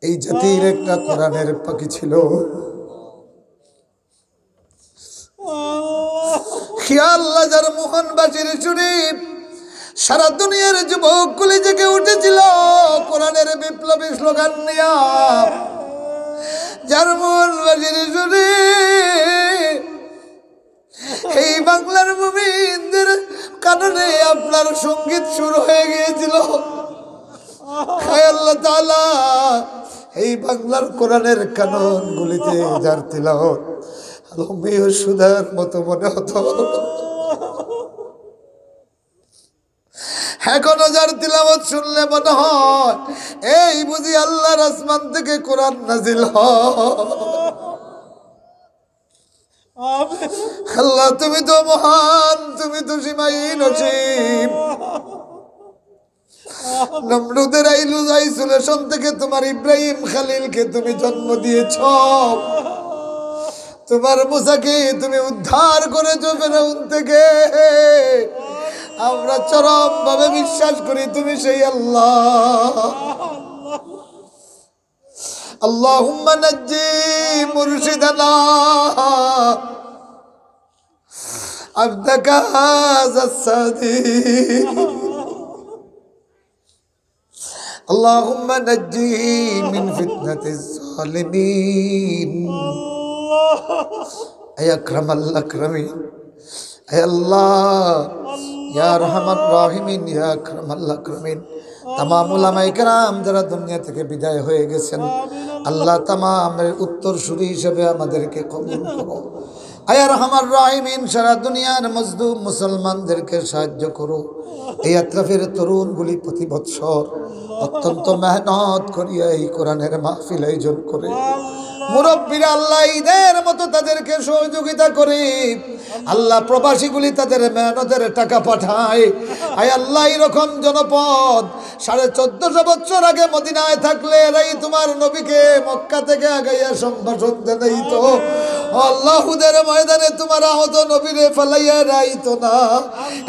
এই জাতির একটা কোরআনের পাখি ছিল। খেয়াল যার মোহনবাসীর শরীফ সারা দুনিয়ার যুবকগুলি জেগে উঠেছিল কোরআনের বিপ্লবী স্লোগান নিয়া। যার মোহনবাসীর শরীফ এই বাংলার মুমিনদের কারণে আপনার সঙ্গীত শুরু হয়ে গিয়েছিল। আল্লাহ তাআলা এই বাংলার কোরআনের কানন গুলিতে যার তিলাওয়াত আলমীয় সুধার মতো মনে হতো, এখনো যার তিলাওয়াত শুনলে মনে হয় এই বুঝি আল্লাহর আসমান থেকে কোরআন নাজিল হয়। আল্লাহ তুমি তো মহান, তুমি তো সীমাহীন অসীম। নমরুদের আইসোলেশন থেকে তোমার ইব্রাহিম খালিলকে তুমি জন্ম দিয়েছ, তোমার মুসাকে তুমি উদ্ধার করেছ ফেরাউন থেকে। আমরা চরম ভাবে বিশ্বাস করি তুমি সেই আল্লাহ। আল্লাহুম্মা নাজ্জি মুরশিদানা আবদাকা হাযা সাদিক। আল্লাহুম্মা নাজ্জি মিন ফিতনাতিজ জালিমিন। হে আকরামাল আকরামিন, হে আল্লাহ ইয়া রহমান রহিমিন, ইয়া আকরামাল আকরামিন। তামাম উলামায়ে কেরাম যারা দুনিয়া থেকে বিদায় হয়ে গেছেন, আল্লাহ তামামের উত্তরসূরি হিসেবে আমাদেরকে কবুল করো। হে রহমান রহিমিন, সারা দুনিয়ার মজলুম মুসলমানদেরকে সাহায্য করো। এই আত্রাফের তরুণগুলি প্রতি বৎসর অত্যন্ত মেহনত করিয়া এই কোরআনের মাহফিল আয়োজন করে। মুরব্বীরা আল্লাহ ঈদের মতো তাদেরকে সহযোগিতা করে। আল্লাহ প্রবাসীগুলি তাদের মেহনতের টাকা পাঠায়। আয় আল্লাহ এরকম জনপদ 1450 বছর আগে মদিনায় থাকলে এরাই তোমার নবীকে মক্কা থেকে আগাইয়া সম্ভাষণ জানাইত। আল্লাহ হুদের ময়দানে তোমার আহত নবীরে ফেলাইয়া রাইত না।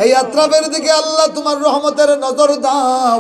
এই আত্রাফের দিকে আল্লাহ তোমার রহমতের নজর দাও।